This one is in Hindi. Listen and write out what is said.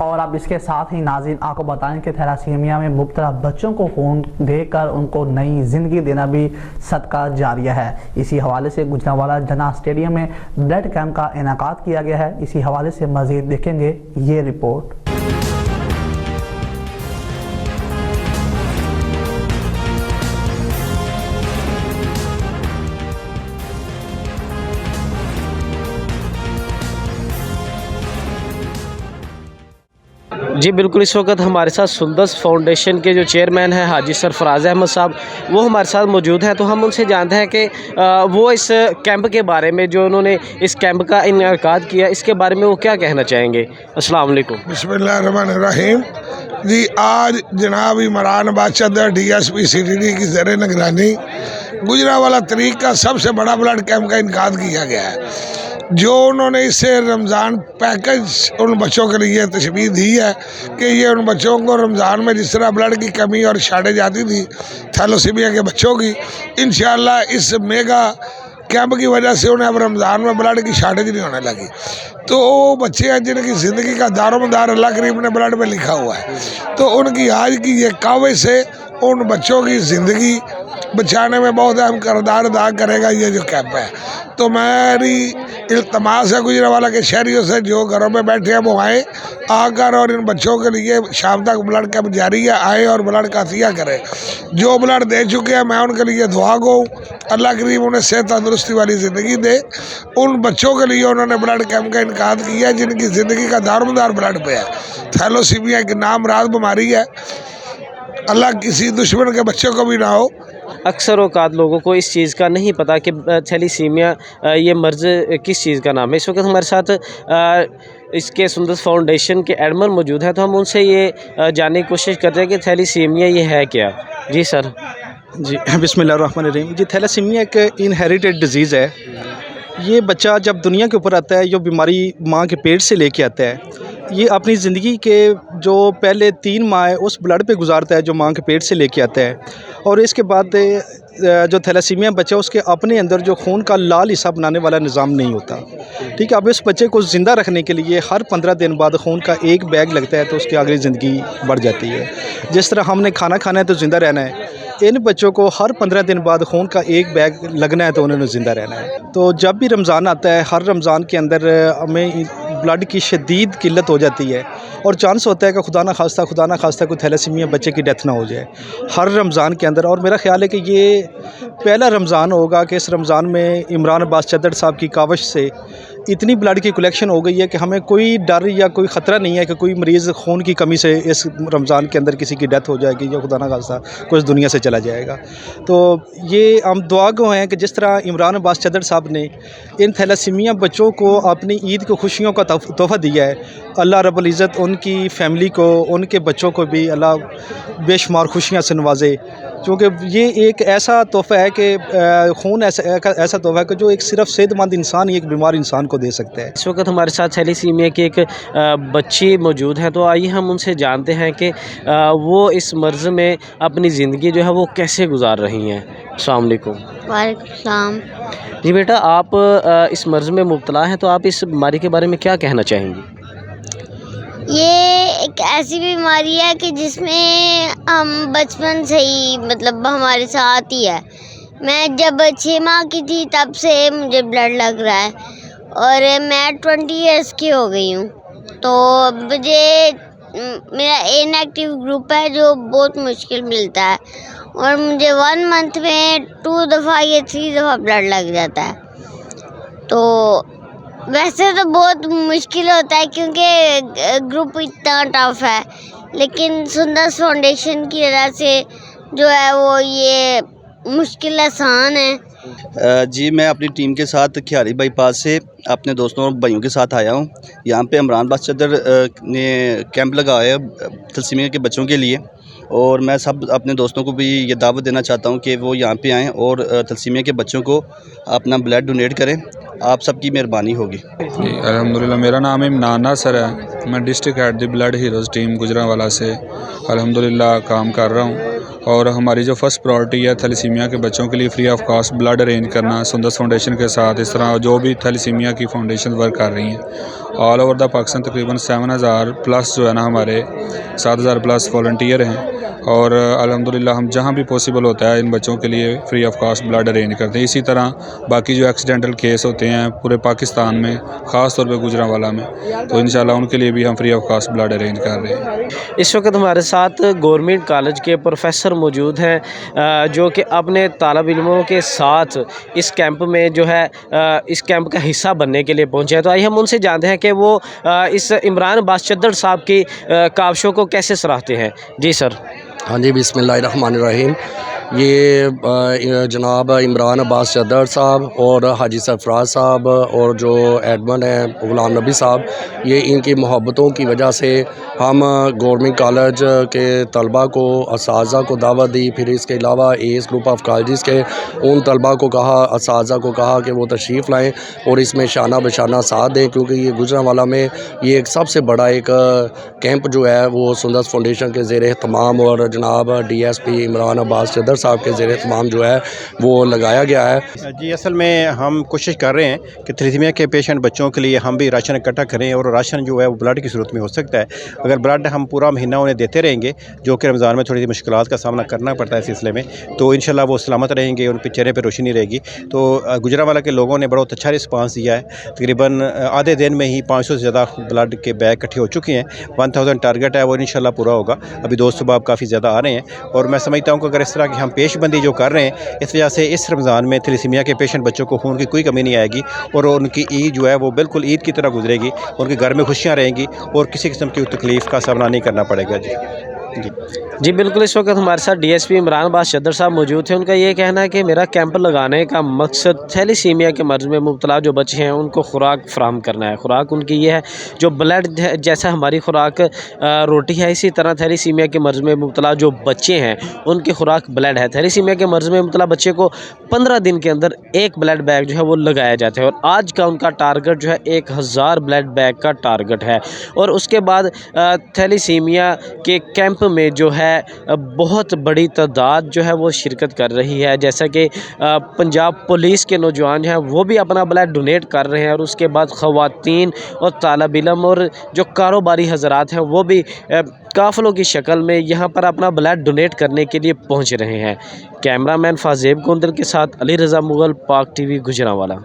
और अब इसके साथ ही नाज़रीन आपको बताएं कि थैलासीमिया में मुब्तला बच्चों को खून देकर उनको नई ज़िंदगी देना भी सदका जारिया है। इसी हवाले से गुजरांवाला जना स्टेडियम में ब्लड कैंप का इनेकाद किया गया है। इसी हवाले से मज़ीद देखेंगे ये रिपोर्ट। जी बिल्कुल, इस वक्त हमारे साथ सुंदस फाउंडेशन के जो चेयरमैन हैं हाजी सरफराज अहमद साहब, वो हमारे साथ मौजूद हैं। तो हम उनसे जानते हैं कि वो इस कैंप के बारे में, जो उन्होंने इस कैंप का इनेकाद किया, इसके बारे में वो क्या कहना चाहेंगे। अस्सलाम वालेकुम। बिस्मिल्लाहिर्रहमानिर्रहीम। जी, आज जनाब इमरान बादशाह DSP CTD की ज़र निगरानी गुजरांवाला तरीक़ का सबसे बड़ा ब्लड कैंप का इनेकाद किया गया है। जो उन्होंने इससे रमज़ान पैकेज उन बच्चों के लिए तशबीह दी है कि ये उन बच्चों को रमज़ान में जिस तरह ब्लड की कमी और शॉर्टेज आती थी थैलेसीमिया के बच्चों की, इंशाअल्लाह इस मेगा कैंप की वजह से उन्हें अब रमज़ान में ब्लड की शॉर्टेज नहीं होने लगी। तो वो बच्चे हैं जिनकी ज़िंदगी का दारोमदार अल्लाह करीम ने ब्लड में लिखा हुआ है, तो उनकी आज की ये कावज से उन बच्चों की ज़िंदगी बचाने में बहुत अहम किरदार अदा करेगा ये जो कैंप है। तो मेरी इल्तमास है गुजरांवाला के शहरियों से, जो घरों में बैठे हैं वो आए आकर और इन बच्चों के लिए शाम तक ब्लड कैंप जारी है, आए और ब्लड का अतिया करें। जो ब्लड दे चुके हैं मैं उनके लिए दुआ गो, अल्लाह करीम उन्हें सेहत तंदुरुस्ती वाली ज़िंदगी दे। उन बच्चों के लिए उन्होंने ब्लड कैंप का इनेकाद किया जिनकी ज़िंदगी का दारोमदार ब्लड पे है। थैलेसीमिया की नामराद बीमारी है, अल्लाह किसी दुश्मन के बच्चों को भी ना हो। अक्सर औकात लोगों को इस चीज़ का नहीं पता कि थैलीसीमिया ये मर्ज़ किस चीज़ का नाम है। इस वक्त हमारे साथ इसके सुंदस फाउंडेशन के एडमिन मौजूद हैं, तो हम उनसे ये जानने की कोशिश करते हैं कि थैलीसीमिया ये है क्या। जी सर। जी बिस्मिल्लाहिर्रहमानिर्रहीम। जी, थैलेसीमिया एक इनहेरिटेड डिज़ीज़ है। ये बच्चा जब दुनिया के ऊपर आता है, जो बीमारी माँ के पेट से लेके आता है, ये अपनी ज़िंदगी के जो पहले 3 माह है उस ब्लड पे गुजारता है जो माँ के पेट से लेके आता है। और इसके बाद जो थैलेसीमिया बच्चा, उसके अपने अंदर जो खून का लाल हिस्सा बनाने वाला निज़ाम नहीं होता। ठीक है, अब इस बच्चे को ज़िंदा रखने के लिए हर 15 दिन बाद खून का एक बैग लगता है, तो उसकी आगे ज़िंदगी बढ़ जाती है। जिस तरह हमने खाना खाना है तो ज़िंदा रहना है, इन बच्चों को हर 15 दिन बाद खून का एक बैग लगना है तो उन्होंने ज़िंदा रहना है। तो जब भी रमज़ान आता है, हर रमज़ान के अंदर हमें ब्लड की शदीद किल्लत हो जाती है और चांस होता है कि खुदा ना खास्ता कोई थैलेसीमिया बच्चे की डेथ ना हो जाए हर रमज़ान के अंदर। और मेरा ख़्याल है कि ये पहला रमज़ान होगा कि इस रमज़ान में इमरान अब्बास चद्दड़ साहब की काविश से इतनी ब्लड की कलेक्शन हो गई है कि हमें कोई डर या कोई ख़तरा नहीं है कि कोई मरीज़ खून की कमी से इस रमज़ान के अंदर किसी की डेथ हो जाएगी या खुदा ना खास्ता कोई इस दुनिया से चला जाएगा। तो ये हम दुआ गो हैं कि जिस तरह इमरान अब्बास चद्दड़ साहब ने इन थैलेसीमिया बच्चों को अपनी ईद को खुशियों का तोहफ़ा दिया है, अल्लाह रब्बुल इज़्ज़त उनकी फ़ैमिली को, उनके बच्चों को भी अल्लाह बेशुमार खुशियाँ से नवाज़े। क्योंकि ये एक ऐसा तोहफ़ा है कि खून ऐसा तोहफ़ा है कि जो एक सिर्फ़ सेहतमंद इंसान ही एक बीमार इंसान को दे सकता है। इस वक्त हमारे साथ थैलेसीमिया की एक बच्ची मौजूद है, तो आइए हम उनसे जानते हैं कि वो इस मर्ज़ में अपनी ज़िंदगी जो है वो कैसे गुजार रही हैं। अस्सलाम वालेकुम। वालेकुम सलाम। जी बेटा, आप इस मर्ज़ में मुब्तला हैं, तो आप इस बीमारी के बारे में क्या कहना चाहेंगी। ये एक ऐसी बीमारी है कि जिसमें हम बचपन से ही मतलब हमारे साथ ही है। मैं जब 6 माह की थी तब से मुझे ब्लड लग रहा है और मैं 20 इयर्स की हो गई हूँ। तो मुझे मेरा ए नेगेटिव ग्रुप है जो बहुत मुश्किल मिलता है और मुझे 1 मंथ में 2 दफ़ा या 3 दफ़ा ब्लड लग जाता है। तो वैसे तो बहुत मुश्किल होता है क्योंकि ग्रुप इतना टफ है, लेकिन सुंदस फाउंडेशन की वजह से जो है वो ये मुश्किल आसान है। जी, मैं अपनी टीम के साथ खियारी बाईपास से अपने दोस्तों और भाइयों के साथ आया हूँ। यहाँ पे इमरान अब्बास चद्दड़ ने कैंप लगाया थैलेसीमिया के बच्चों के लिए, और मैं सब अपने दोस्तों को भी ये दावत देना चाहता हूँ कि वो यहाँ पे आएँ और थैलेसीमिया के बच्चों को अपना ब्लड डोनेट करें आप सबकी मेहरबानी होगी। जी अल्हम्दुलिल्लाह, मेरा नाम इमरान नासर है। मैं district head the blood heroes team Gujranwala से अल्हम्दुलिल्लाह काम कर रहा हूँ। और हमारी जो फर्स्ट प्रायोरिटी है थैलेसीमिया के बच्चों के लिए free of cost blood arrange करना सुंदस फाउंडेशन के साथ। इस तरह जो भी थैलेसीमिया की फाउंडेशन वर्क कर रही हैं ऑल ओवर द पाकिस्तान तकरीबन 7000 प्लस जो है ना, हमारे 7000 प्लस वॉलंटियर हैं। और अल्हम्दुलिल्लाह हम जहाँ भी पॉसिबल होता है इन बच्चों के लिए free of cost blood arrange करते हैं। इसी तरह बाकी जो एक्सीडेंटल केस होते हैं पूरे पाकिस्तान में, ख़ास तौर पे गुजरांवाला में, तो इंशाल्लाह उनके लिए भी हम free of cost blood arrange कर रहे हैं। इस वक्त हमारे साथ गवर्नमेंट कॉलेज के प्रोफेसर मौजूद हैं जो कि अपने तालब इल्मों के साथ इस कैंप में जो है इस कैंप का हिस्सा बनने के लिए पहुंचे हैं। तो आइए हम उनसे जानते हैं कि वो इस इमरान अब्बास चद्दर साहब की काविशों को कैसे सराहते हैं। जी सर। हाँ जी, बिस्मिल्लाहिर्रहमानिर्रहीम। ये जनाब इमरान अब्बास चद्दर साहब और हाजी सरफराज साहब और जो एडमन है ग़ुलाम नबी साहब, ये इनकी मोहब्बतों की वजह से हम गवर्नमेंट कॉलेज के तलबा को, असातिज़ा को दावत दी। फिर इसके अलावा एस ग्रुप ऑफ कॉलेज के उन तलबा को कहा, असातिज़ा को कहा कि वो तशरीफ़ लाएँ और इसमें शाना बशाना साथ दें, क्योंकि ये गुजरांवाला में ये एक सबसे बड़ा एक कैंप जो है वो सुंदस फाउंडेशन के ज़ेर एहतमाम और जनाब DSP इमरान अब्बास चद्दर साहब के ज़ेर एहतमाम जो है वो लगाया गया है। जी असल में हम कोशिश कर रहे हैं कि थैलेसीमिया के पेशेंट बच्चों के लिए हम भी राशन इकट्ठा करें, और राशन जो है वो ब्लड की सूरत में हो सकता है। अगर ब्लड हम पूरा महीना उन्हें देते रहेंगे, जो कि रमज़ान में थोड़ी सी मुश्किलात का सामना करना पड़ता है इस सिलसिले में, तो इंशाल्लाह वो सलामत रहेंगे, उन पे चेहरे पर रोशनी रहेगी। तो गुजरांवाला के लोगों ने बहुत अच्छा रिस्पांस दिया है। तकरीबन आधे दिन में ही 500 से ज़्यादा ब्लड के बैग इकट्ठे हो चुके हैं। 1000 टारगेट है, वो इंशाल्लाह पूरा होगा। अभी दोस्त सुबह काफ़ी ज़्यादा आ रहे हैं, और मैं समझता हूँ कि अगर इस तरह की हम पेशबंदी जो कर रहे हैं, इस वजह से इस रमज़ान में थैलेसीमिया के पेशेंट बच्चों को खून की कोई कमी नहीं आएगी, और उनकी ईद जो है वो बिल्कुल ईद की तरह गुजरेगी। उनके घर में खुशियाँ रहेंगी और किसी किस्म की तकलीफ़ का सामना नहीं करना पड़ेगा। जी बिल्कुल। इस वक्त हमारे साथ DSP इमरान अब्बास चद्दर साहब मौजूद थे। उनका ये कहना है कि मेरा कैंप लगाने का मकसद थैलेसीमिया के मर्ज़ में मुब्तला जो बच्चे हैं उनको खुराक फ़राहम करना है। खुराक उनकी ये है जो ब्लड है, जैसा हमारी खुराक रोटी है, इसी तरह थैलेसीमिया के मर्ज़ में मुब्तला जो बच्चे हैं उनकी खुराक ब्लड है। थैलेसीमिया के मर्ज़ में मुब्तला बच्चे को 15 दिन के अंदर एक ब्लड बैग जो है वो लगाया जाता है, और आज का उनका टारगेट जो है 1000 ब्लड बैग का टारगेट है। और उसके बाद थैलेसीमिया के कैंप में जो है बहुत बड़ी तादाद जो है वो शिरकत कर रही है। जैसा कि पंजाब पुलिस के नौजवान जो हैं वो भी अपना ब्लड डोनेट कर रहे हैं, और उसके बाद ख़वातीन और तालिब इल्म और जो कारोबारी हज़रात हैं वो भी काफ़िलों की शक्ल में यहाँ पर अपना ब्लड डोनेट करने के लिए पहुँच रहे हैं। कैमरामैन फाजेब गोंदल के साथ अली रज़ा मुगल, पाक TV गुजरांवाला।